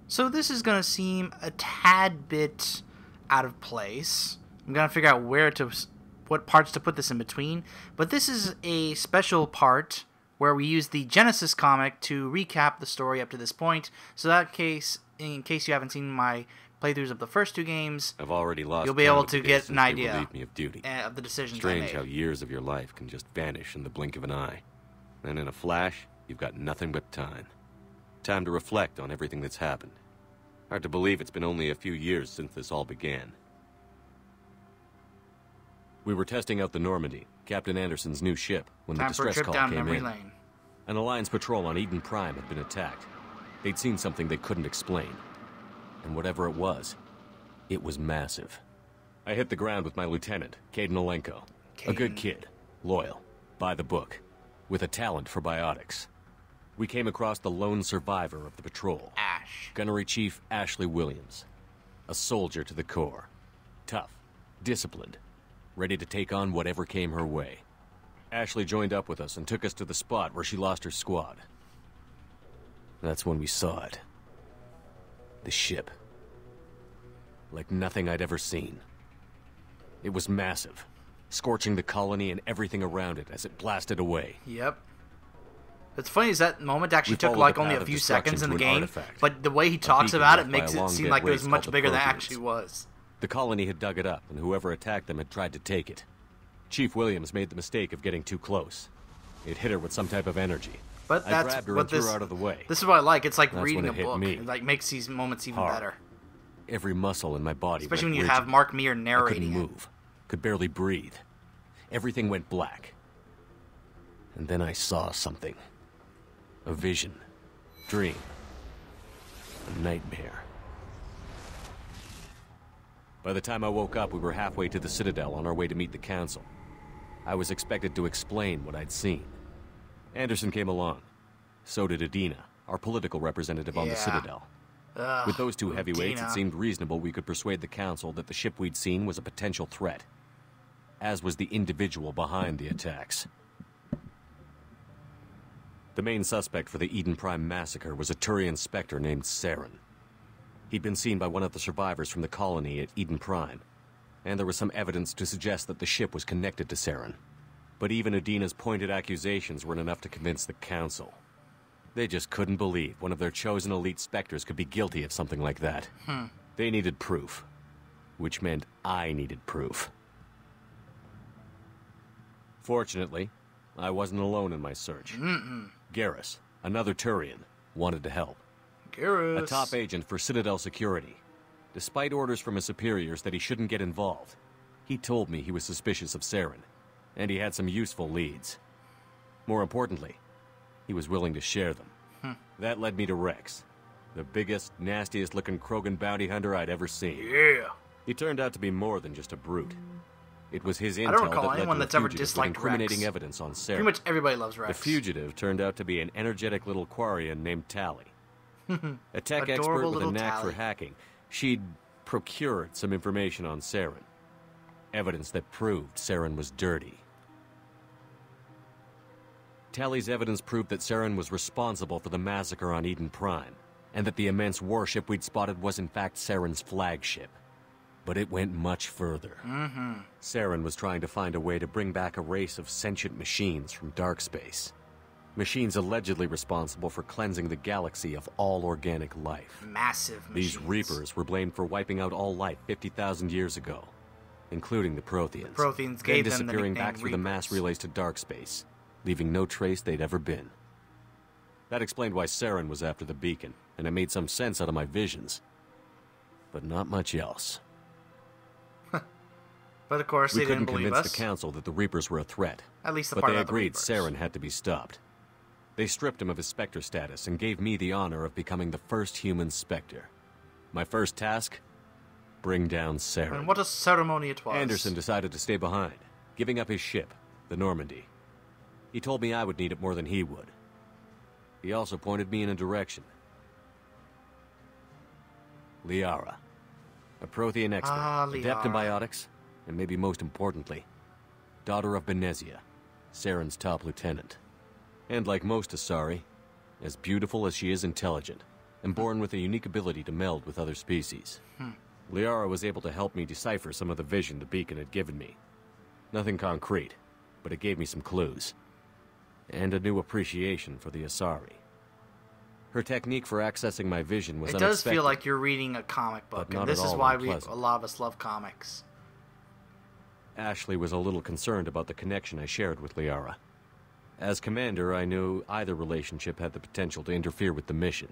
So this is going to seem a tad bit out of place. I'm going to figure out what parts to put this in between. But this is a special part where we use the Genesis comic to recap the story up to this point. So in case you haven't seen my playthroughs of the first two games, I've already lost. You'll be able to get an idea relieved me of duty. Of the decisions Strange I made. how years of your life can just vanish in the blink of an eye. And in a flash, you've got nothing but time. Time to reflect on everything that's happened. Hard to believe it's been only a few years since this all began. We were testing out the Normandy, Captain Anderson's new ship, when the Time for a distress trip call down came memory in. lane. An Alliance patrol on Eden Prime had been attacked. They'd seen something they couldn't explain. And whatever it was massive. I hit the ground with my lieutenant, Kaidan Olenko. A good kid, loyal, by the book, with a talent for biotics. We came across the lone survivor of the patrol. Ash. Gunnery Chief Ashley Williams. A soldier to the core. Tough, disciplined, ready to take on whatever came her way. Ashley joined up with us and took us to the spot where she lost her squad. That's when we saw it. The ship. Like nothing I'd ever seen. It was massive, scorching the colony and everything around it as it blasted away. Yep. What's funny is that moment actually took like only a few seconds in the game, but the way he talks about it makes it seem like it was much bigger than it actually was. The colony had dug it up, and whoever attacked them had tried to take it. Chief Williams made the mistake of getting too close. It hit her with some type of energy. But I that's grabbed her what and threw her out of the way. This is what I like. It's like That's reading when a it hit book. me. It like makes these moments even Hard. better. Every muscle in my body Especially when went you rigid. have Mark Meir I couldn't narrating it. move. Could barely breathe. Everything went black. And then I saw something. A vision. Dream. A nightmare. By the time I woke up, we were halfway to the Citadel on our way to meet the Council. I was expected to explain what I'd seen. Anderson came along. So did Adina, our political representative on the Citadel. With those two heavyweights, it seemed reasonable we could persuade the Council that the ship we'd seen was a potential threat. As was the individual behind the attacks. The main suspect for the Eden Prime massacre was a Turian Spectre named Saren. He'd been seen by one of the survivors from the colony at Eden Prime, and there was some evidence to suggest that the ship was connected to Saren. But even Adina's pointed accusations weren't enough to convince the Council. They just couldn't believe one of their chosen elite Spectres could be guilty of something like that. They needed proof, which meant I needed proof. Fortunately, I wasn't alone in my search. Garrus, another Turian, wanted to help. Garrus. A top agent for Citadel Security. Despite orders from his superiors that he shouldn't get involved, he told me he was suspicious of Saren, and he had some useful leads. More importantly, he was willing to share them. That led me to Rex, the biggest, nastiest-looking Krogan bounty hunter I'd ever seen. Yeah. He turned out to be more than just a brute. It was his intel don't recall that led anyone to a that's ever fugitive with disliked incriminating Rex. evidence on Saren. Pretty much everybody loves Rex. The fugitive turned out to be an energetic little Quarian named Tali. A tech expert Adorable with a little knack Tali. for hacking. She'd procured some information on Saren. Evidence that proved Saren was dirty. Tali's evidence proved that Saren was responsible for the massacre on Eden Prime, and that the immense warship we'd spotted was in fact Saren's flagship. But it went much further. Saren was trying to find a way to bring back a race of sentient machines from dark space. Machines allegedly responsible for cleansing the galaxy of all organic life. Massive machines. These Reapers were blamed for wiping out all life 50,000 years ago, including the Protheans. The Protheans then gave them the disappearing nickname back through the mass Reapers. relays to dark space, leaving no trace they'd ever been. That explained why Saren was after the beacon, and it made some sense out of my visions. But not much else. But of course, We they couldn't didn't believe convince us. the Council that the Reapers were a threat. At least the But part they about the agreed Reapers. Saren had to be stopped. They stripped him of his Spectre status and gave me the honor of becoming the first human Spectre. My first task? Bring down Saren. And what a ceremony it was. Anderson decided to stay behind, giving up his ship, the Normandy. He told me I would need it more than he would. He also pointed me in a direction. Liara, a Prothean expert, adept in Liara. biotics, and maybe most importantly, daughter of Benezia, Saren's top lieutenant. And like most Asari, as beautiful as she is intelligent, and born with a unique ability to meld with other species. Liara was able to help me decipher some of the vision the beacon had given me. Nothing concrete, but it gave me some clues. And a new appreciation for the Asari. Her technique for accessing my vision was unexpected. It does feel like you're reading a comic book, and this is why a lot of us love comics. Ashley was a little concerned about the connection I shared with Liara. As commander, I knew either relationship had the potential to interfere with the mission.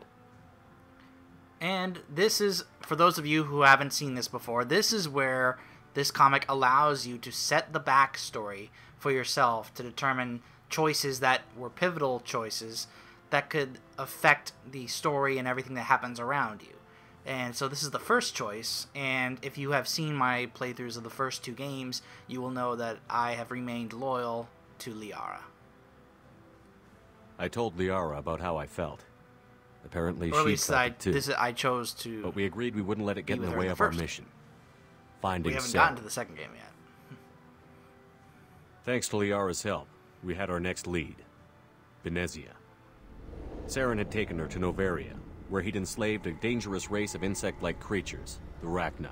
And this is, for those of you who haven't seen this before, this is where this comic allows you to set the backstory for yourself to determine choices that were pivotal choices that could affect the story and everything that happens around you. And so this is the first choice, and if you have seen my playthroughs of the first 2 games, you will know that I have remained loyal to Liara. I told Liara about how I felt. Apparently she felt it too. I chose to... But we agreed we wouldn't let it get in the way of our mission. Finding We haven't Sarah. gotten to the second game yet. Thanks to Liara's help, we had our next lead, Benezia. Saren had taken her to Noveria, where he'd enslaved a dangerous race of insect-like creatures, the Rachni.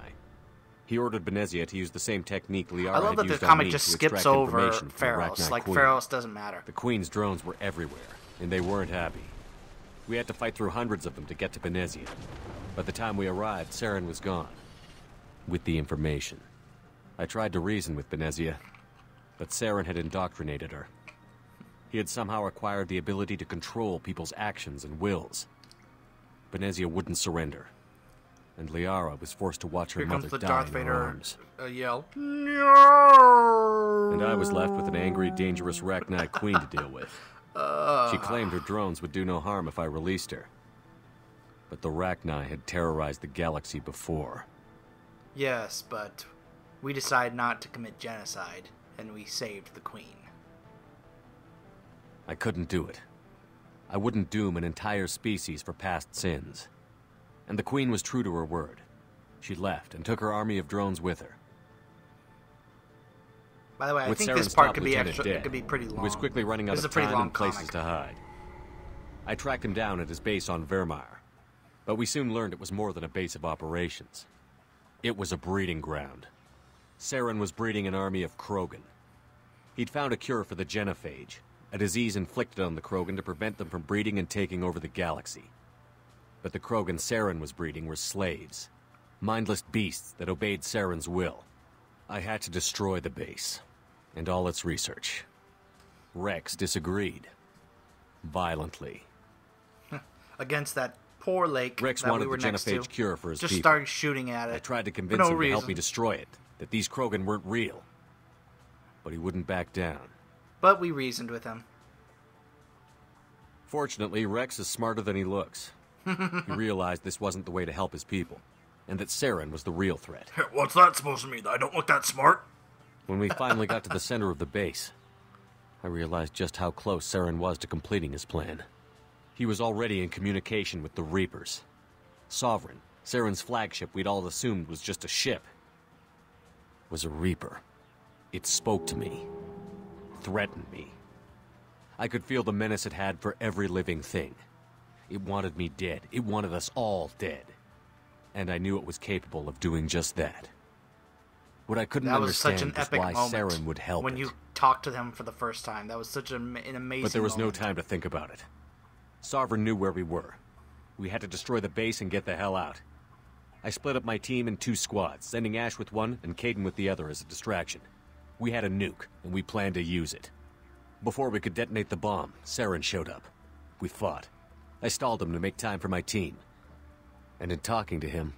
He ordered Benezia to use the same technique Liara I love had that the used on comic me just to skips extract over information from the Pharos. Rachni Like, Queen. Pharos doesn't matter. The Queen's drones were everywhere, and they weren't happy. We had to fight through hundreds of them to get to Benezia. By the time we arrived, Saren was gone. With the information. I tried to reason with Benezia, but Saren had indoctrinated her. He had somehow acquired the ability to control people's actions and wills. Benezia wouldn't surrender, and Liara was forced to watch her Here mother comes the die Darth in her Vader arms. yell. No! And I was left with an angry, dangerous Rachni Queen to deal with. She claimed her drones would do no harm if I released her. But the Rachni had terrorized the galaxy before. Yes, but we decided not to commit genocide, and we saved the Queen. I couldn't do it. I wouldn't doom an entire species for past sins. And the Queen was true to her word. She left and took her army of drones with her. By the way, I With think Saren's this part top could be lieutenant extra. dead, It could be pretty long. He was quickly running out This of is a pretty time long and places comic. to hide. I tracked him down at his base on Vermeer, but we soon learned it was more than a base of operations. It was a breeding ground. Saren was breeding an army of Krogan. He'd found a cure for the genophage, a disease inflicted on the Krogan to prevent them from breeding and taking over the galaxy. But the Krogan Saren was breeding were slaves, mindless beasts that obeyed Saren's will. I had to destroy the base, and all its research. Rex disagreed. Violently. Against that poor lake Rex that wanted we were the next genophage to. cure for his Just people. started shooting at it. I tried to for convince no him to reason. help me destroy it, that these Krogan weren't real. But he wouldn't back down. But we reasoned with him. Fortunately, Rex is smarter than he looks. He realized this wasn't the way to help his people, and that Saren was the real threat. What's that supposed to mean? I don't look that smart? When we finally got to the center of the base, I realized just how close Saren was to completing his plan. He was already in communication with the Reapers. Sovereign, Saren's flagship we'd all assumed was just a ship, was a Reaper. It spoke to me, threatened me. I could feel the menace it had for every living thing. It wanted me dead. It wanted us all dead. And I knew it was capable of doing just that. What I couldn't That was such understand an was epic why moment Saren would help when it. you talked to them for the first time. That was such an amazing But there was moment. no time to think about it. Sovereign knew where we were. We had to destroy the base and get the hell out. I split up my team in 2 squads, sending Ash with one and Caden with the other as a distraction. We had a nuke, and we planned to use it. Before we could detonate the bomb, Saren showed up. We fought. I stalled him to make time for my team. And in talking to him,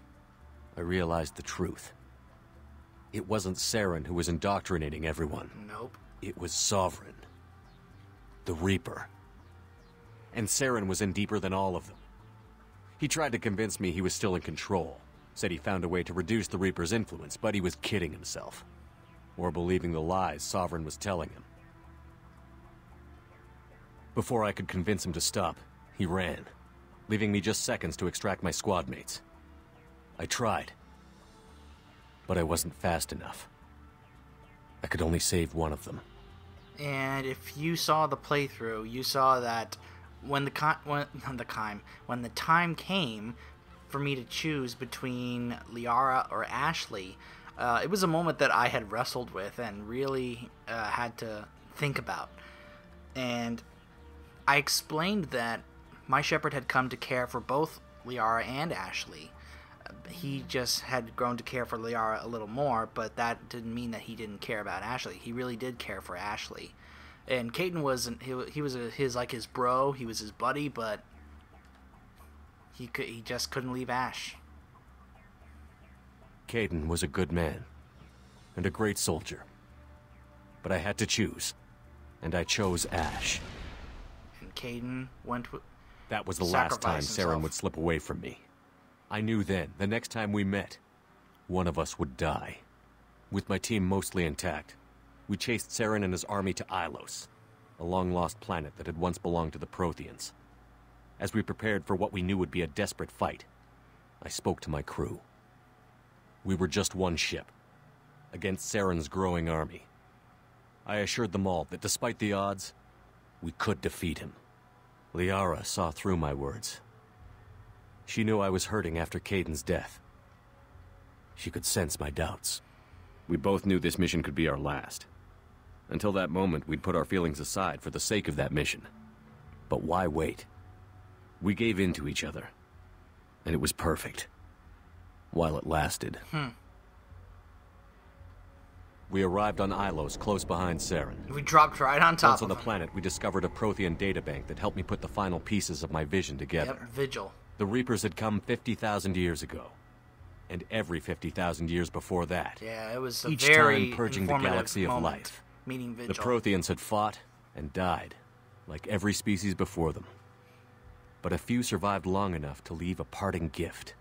I realized the truth. It wasn't Saren who was indoctrinating everyone. Nope. It was Sovereign. The Reaper. And Saren was in deeper than all of them. He tried to convince me he was still in control. Said he found a way to reduce the Reaper's influence, but he was kidding himself. Or believing the lies Sovereign was telling him. Before I could convince him to stop, he ran, leaving me just seconds to extract my squad mates. I tried, but I wasn't fast enough. I could only save one of them. And if you saw the playthrough, you saw that when the time came for me to choose between Liara or Ashley, it was a moment that I had wrestled with and really had to think about. And I explained that my shepherd had come to care for both Liara and Ashley. He just had grown to care for Liara a little more, but that didn't mean that he didn't care about Ashley. He really did care for Ashley. And Caden wasn't. He was his bro. He was his buddy, but he just couldn't leave Ash. Caden was a good man and a great soldier, but I had to choose, and I chose Ash. And Caden went with. That was the last time Saren would slip away from me. I knew then, the next time we met, one of us would die. With my team mostly intact, we chased Saren and his army to Ilos, a long-lost planet that had once belonged to the Protheans. As we prepared for what we knew would be a desperate fight, I spoke to my crew. We were just one ship, against Saren's growing army. I assured them all that despite the odds, we could defeat him. Liara saw through my words. She knew I was hurting after Caden's death. She could sense my doubts. We both knew this mission could be our last. Until that moment, we'd put our feelings aside for the sake of that mission. But why wait? We gave in to each other. And it was perfect. While it lasted. We arrived on Ilos, close behind Saren. We dropped right on top Once on the planet, we discovered a Prothean databank that helped me put the final pieces of my vision together. Yep, Vigil. The Reapers had come 50,000 years ago. And every 50,000 years before that. Yeah, it was a each very time purging the galaxy of life. Meeting Vigil. The Protheans had fought and died, like every species before them. But a few survived long enough to leave a parting gift.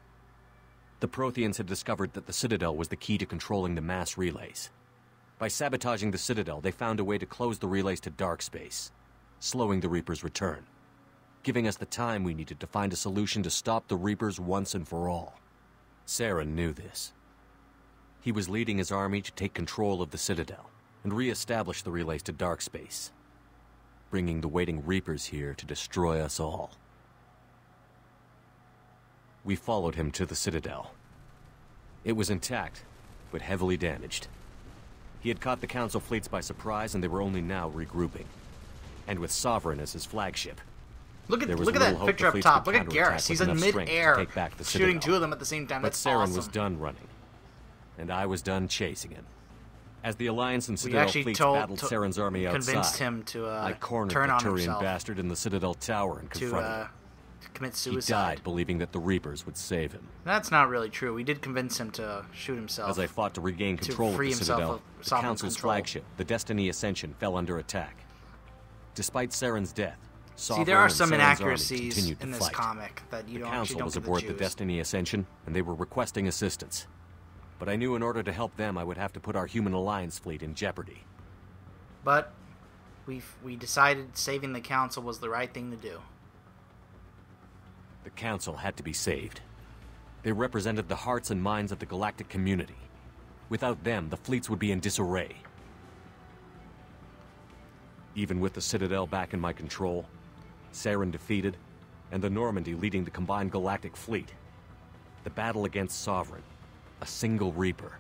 The Protheans had discovered that the Citadel was the key to controlling the mass relays. By sabotaging the Citadel, they found a way to close the relays to dark space, slowing the Reapers' return, giving us the time we needed to find a solution to stop the Reapers once and for all. Saren knew this. He was leading his army to take control of the Citadel and re-establish the relays to dark space, bringing the waiting Reapers here to destroy us all. We followed him to the Citadel. It was intact, but heavily damaged. He had caught the Council fleets by surprise, and they were only now regrouping. And with Sovereign as his flagship, look at that picture up top. Look at Garrus. He's in mid-air, shooting two of them at the same time. But That's Saren awesome. was done running, and I was done chasing him. As the Alliance and Citadel fleets battled Saren's army outside, convinced him to I cornered turn the on Turian himself bastard in the Citadel tower and confronted him. To commit suicide. He died believing that the Reapers would save him. That's not really true. We did convince him to shoot himself. As I fought to regain control of the Citadel, the Council's control. flagship, the Destiny Ascension, fell under attack. Despite Saren's death, See, there are some Saren's inaccuracies in this comic that you the don't. Council don't was get aboard the the Destiny Ascension, and they were requesting assistance. But I knew in order to help them, I would have to put our human alliance fleet in jeopardy. But we decided saving the Council was the right thing to do. The Council had to be saved. They represented the hearts and minds of the galactic community. Without them, the fleets would be in disarray. Even with the Citadel back in my control, Saren defeated, and the Normandy leading the combined galactic fleet, the battle against Sovereign, a single Reaper,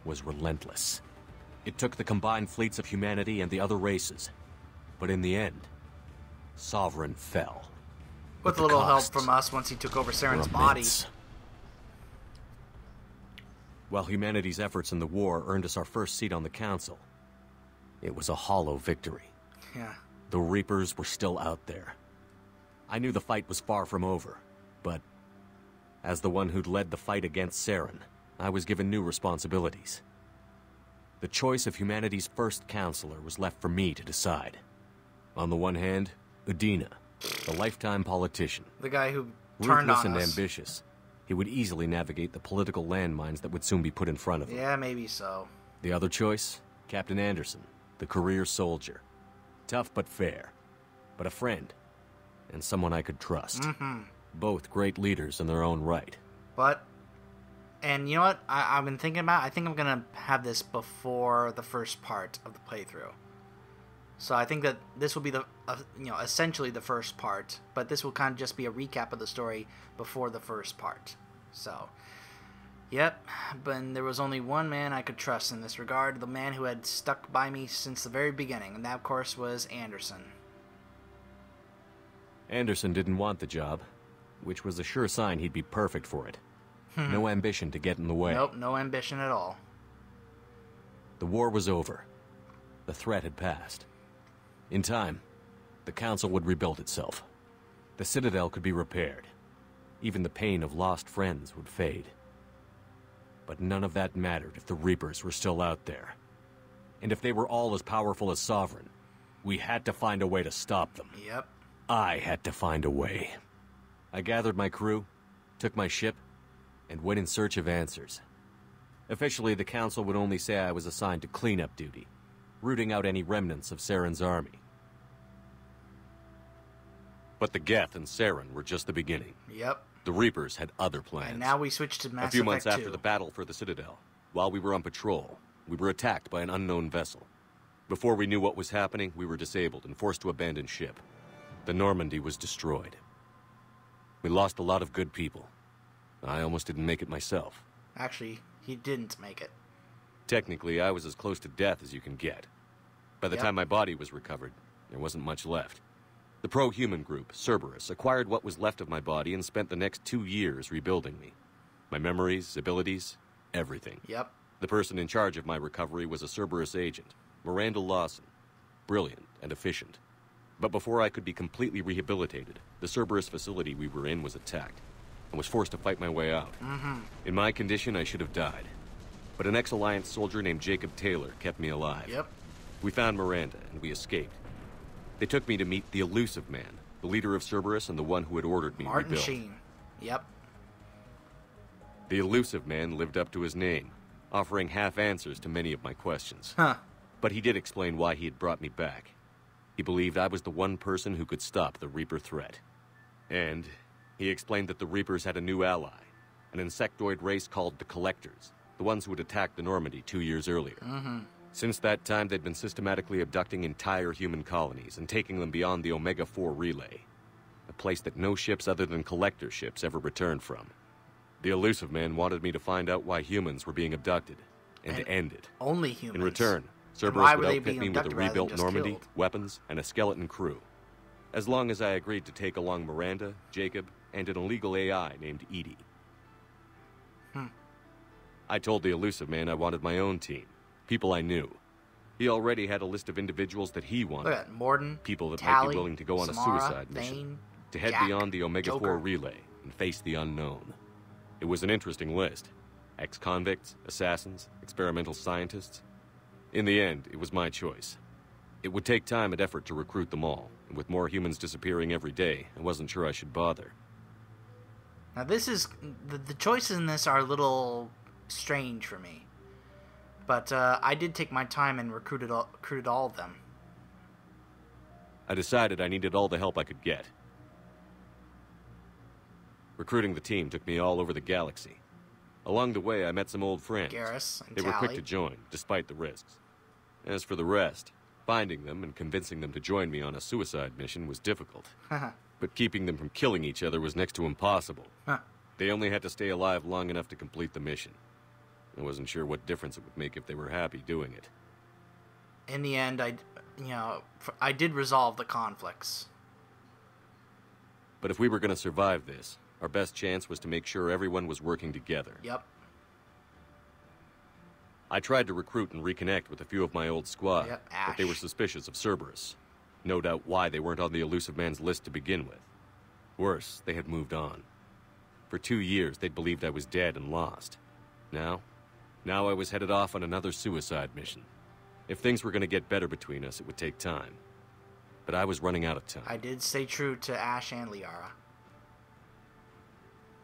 was relentless. It took the combined fleets of humanity and the other races, but in the end, Sovereign fell. With a little help from us once he took over Saren's body. While humanity's efforts in the war earned us our first seat on the Council, it was a hollow victory. Yeah. The Reapers were still out there. I knew the fight was far from over, but as the one who'd led the fight against Saren, I was given new responsibilities. The choice of humanity's first counselor was left for me to decide. On the one hand, Udina, the lifetime politician. The guy who turned ruthless on and us. ambitious, he would easily navigate the political landmines that would soon be put in front of him. Yeah, maybe so. The other choice, Captain Anderson, the career soldier. Tough but fair, but a friend, and someone I could trust. Both great leaders in their own right. And you know what I've been thinking about? I think I'm going to have this before the first part of the playthrough. So I think that this will be the, essentially the first part, but this will kind of just be a recap of the story before the first part. So, yep, but there was only one man I could trust in this regard, the man who had stuck by me since the very beginning, and that, of course, was Anderson. Anderson didn't want the job, which was a sure sign he'd be perfect for it. No ambition to get in the way. Nope, no ambition at all. The war was over. The threat had passed. In time, the Council would rebuild itself. The Citadel could be repaired. Even the pain of lost friends would fade. But none of that mattered if the Reapers were still out there. And if they were all as powerful as Sovereign, we had to find a way to stop them. Yep. I had to find a way. I gathered my crew, took my ship, and went in search of answers. Officially, the Council would only say I was assigned to cleanup duty, rooting out any remnants of Saren's army. But the Geth and Saren were just the beginning. Yep. The Reapers had other plans. And now we switch to Mass Effect 2. A few months after the battle for the Citadel, while we were on patrol, we were attacked by an unknown vessel. Before we knew what was happening, we were disabled and forced to abandon ship. The Normandy was destroyed. We lost a lot of good people. I almost didn't make it myself. Actually, he didn't make it. Technically, I was as close to death as you can get. By the time my body was recovered, there wasn't much left. The pro-human group, Cerberus, acquired what was left of my body and spent the next 2 years rebuilding me. My memories, abilities, everything. Yep. The person in charge of my recovery was a Cerberus agent, Miranda Lawson. Brilliant and efficient. But before I could be completely rehabilitated, the Cerberus facility we were in was attacked, and was forced to fight my way out. In my condition, I should have died. But an ex-Alliance soldier named Jacob Taylor kept me alive. Yep. We found Miranda, and we escaped. They took me to meet the Elusive Man, the leader of Cerberus and the one who had ordered me Martin rebuilt. Sheen. Yep. The Elusive Man lived up to his name, offering half answers to many of my questions. Huh. But he did explain why he had brought me back. He believed I was the one person who could stop the Reaper threat. And he explained that the Reapers had a new ally, an insectoid race called the Collectors, the ones who had attacked the Normandy 2 years earlier. Since that time, they'd been systematically abducting entire human colonies and taking them beyond the Omega-4 relay, a place that no ships other than Collector ships ever returned from. The Elusive Man wanted me to find out why humans were being abducted, and to end it. Only humans. In return, Cerberus why would were they outfit being me with a abducted rather than rebuilt just Normandy, killed? weapons, and a skeleton crew. As long as I agreed to take along Miranda, Jacob, and an illegal AI named Edie. I told the Elusive Man I wanted my own team, people I knew. He already had a list of individuals that he wanted. Look at that. Morden, People that Tally, might be willing to go on a Samara, suicide mission. Thane, To head Jack, beyond the Omega-4 Joker. relay and face the unknown. It was an interesting list. Ex-convicts, assassins, experimental scientists. In the end, it was my choice. It would take time and effort to recruit them all, and with more humans disappearing every day, I wasn't sure I should bother. Now this is... The choices in this are a little strange for me. But I did take my time and recruited all of them. I decided I needed all the help I could get. Recruiting the team took me all over the galaxy. Along the way, I met some old friends. Garrus and They were quick Tally. to join, despite the risks. As for the rest, finding them and convincing them to join me on a suicide mission was difficult. But keeping them from killing each other was next to impossible. They only had to stay alive long enough to complete the mission. I wasn't sure what difference it would make if they were happy doing it. In the end, I did resolve the conflicts. But if we were going to survive this, our best chance was to make sure everyone was working together. Yep. I tried to recruit and reconnect with a few of my old squad, Yep, but they were Ash. suspicious of Cerberus. No doubt why they weren't on the Elusive Man's list to begin with. Worse, they had moved on. For 2 years, they'd believed I was dead and lost. Now I was headed off on another suicide mission. If things were going to get better between us, it would take time. But I was running out of time. I did stay true to Ash and Liara.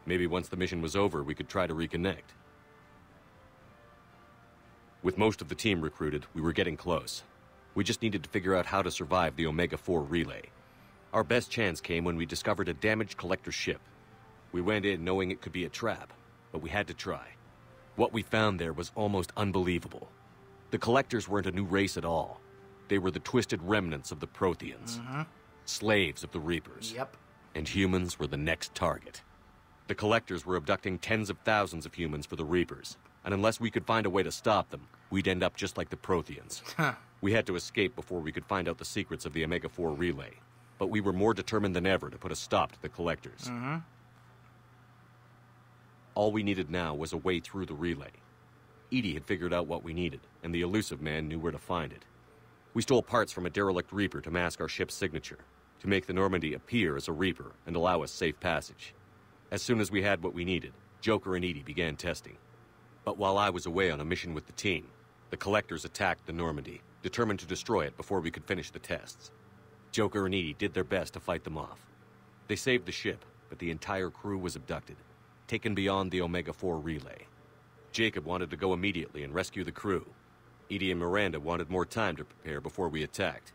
Maybe once the mission was over, we could try to reconnect. With most of the team recruited, we were getting close. We just needed to figure out how to survive the Omega-4 relay. Our best chance came when we discovered a damaged Collector ship. We went in knowing it could be a trap, but we had to try. What we found there was almost unbelievable. The Collectors weren't a new race at all. They were the twisted remnants of the Protheans. Slaves of the Reapers. Yep. And humans were the next target. The Collectors were abducting tens of thousands of humans for the Reapers, and unless we could find a way to stop them, we'd end up just like the Protheans. We had to escape before we could find out the secrets of the Omega-4 relay, but we were more determined than ever to put a stop to the Collectors. All we needed now was a way through the relay. EDI had figured out what we needed, and the Illusive Man knew where to find it. We stole parts from a derelict Reaper to mask our ship's signature, to make the Normandy appear as a Reaper and allow us safe passage. As soon as we had what we needed, Joker and EDI began testing. But while I was away on a mission with the team, the Collectors attacked the Normandy, determined to destroy it before we could finish the tests. Joker and EDI did their best to fight them off. They saved the ship, but the entire crew was abducted, taken beyond the Omega-4 relay. Jacob wanted to go immediately and rescue the crew. EDI and Miranda wanted more time to prepare before we attacked.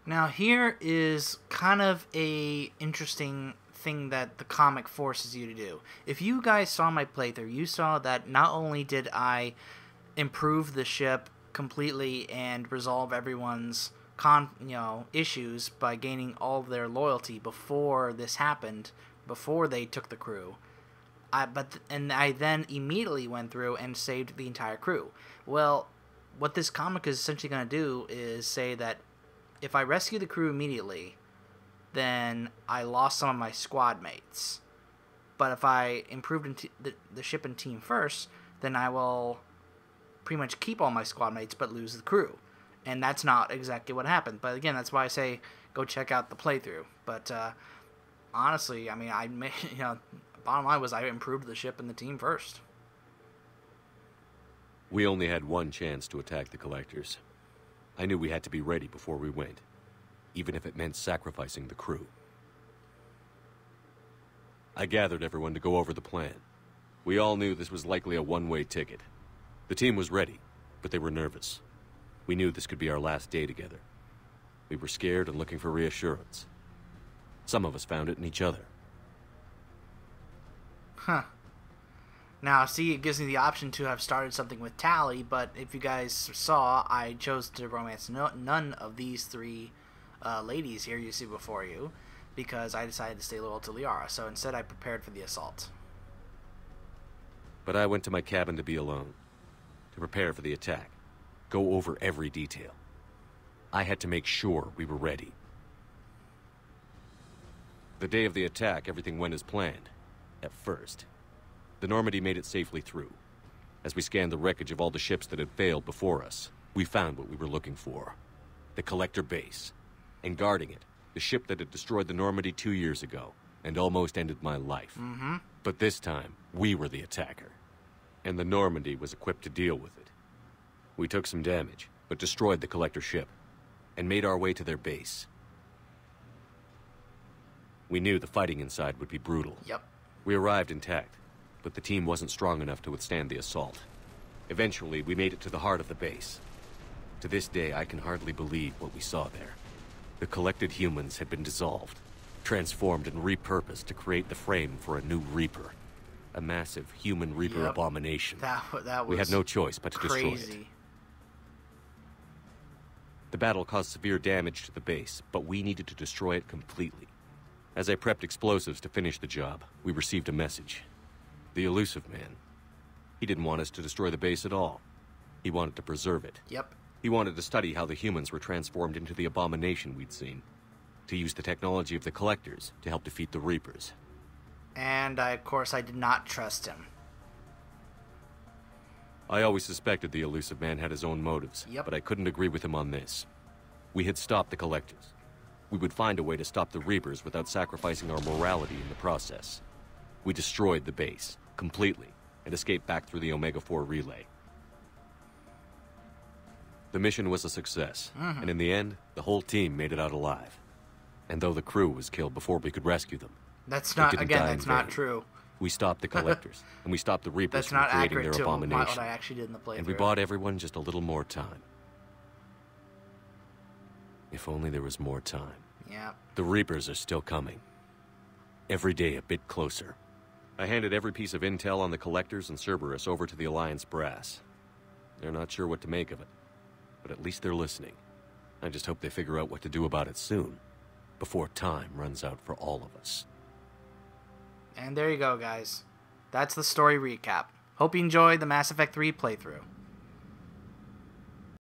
Now here is kind of a interesting thing that the comic forces you to do. If you guys saw my playthrough, you saw that not only did I improve the ship completely and resolve everyone's issues by gaining all of their loyalty before this happened, before they took the crew, I then immediately went through and saved the entire crew. Well, what this comic is essentially going to do is say that if I rescue the crew immediately, then I lost some of my squad mates. But if I improved the ship and team first, then I will pretty much keep all my squad mates but lose the crew. And that's not exactly what happened. But again, that's why I say go check out the playthrough. But honestly, I mean, bottom line was I improved the ship and the team first. We only had one chance to attack the Collectors. I knew we had to be ready before we went, even if it meant sacrificing the crew. I gathered everyone to go over the plan. We all knew this was likely a one-way ticket. The team was ready, but they were nervous. We knew this could be our last day together. We were scared and looking for reassurance. Some of us found it in each other. Huh. Now, see, it gives me the option to have started something with Tali, but if you guys saw, I chose to romance none of these three ladies here you see before you, because I decided to stay loyal to Liara, so instead I prepared for the assault. But I went to my cabin to be alone, to prepare for the attack, go over every detail. I had to make sure we were ready. The day of the attack, everything went as planned, at first. The Normandy made it safely through. As we scanned the wreckage of all the ships that had failed before us, we found what we were looking for. The Collector base. And guarding it, the ship that had destroyed the Normandy 2 years ago, and almost ended my life. But this time, we were the attacker. And the Normandy was equipped to deal with it. We took some damage, but destroyed the Collector ship, and made our way to their base. We knew the fighting inside would be brutal. Yep. We arrived intact, but the team wasn't strong enough to withstand the assault. Eventually, we made it to the heart of the base. To this day, I can hardly believe what we saw there. The collected humans had been dissolved, transformed and repurposed to create the frame for a new Reaper. A massive human Reaper abomination. That was we had no choice but to destroy it. The battle caused severe damage to the base, but we needed to destroy it completely. As I prepped explosives to finish the job, we received a message. The Illusive Man. He didn't want us to destroy the base at all. He wanted to preserve it. Yep. He wanted to study how the humans were transformed into the abomination we'd seen. To use the technology of the Collectors to help defeat the Reapers. And, of course, I did not trust him. I always suspected the Illusive Man had his own motives, but I couldn't agree with him on this. We had stopped the Collectors. We would find a way to stop the Reapers without sacrificing our morality in the process. We destroyed the base, completely, and escaped back through the Omega-4 relay. The mission was a success, and in the end, the whole team made it out alive. And though the crew was killed before we could rescue them, that's not true. We stopped the Collectors, and we stopped the Reapers from creating their abomination. That's not accurate to what I actually did in the playthrough. And we bought everyone just a little more time. If only there was more time. Yeah. The Reapers are still coming. Every day a bit closer. I handed every piece of intel on the Collectors and Cerberus over to the Alliance brass. They're not sure what to make of it. but at least they're listening. I just hope they figure out what to do about it soon, before time runs out for all of us. And there you go, guys. That's the story recap. Hope you enjoyed the Mass Effect 3 playthrough.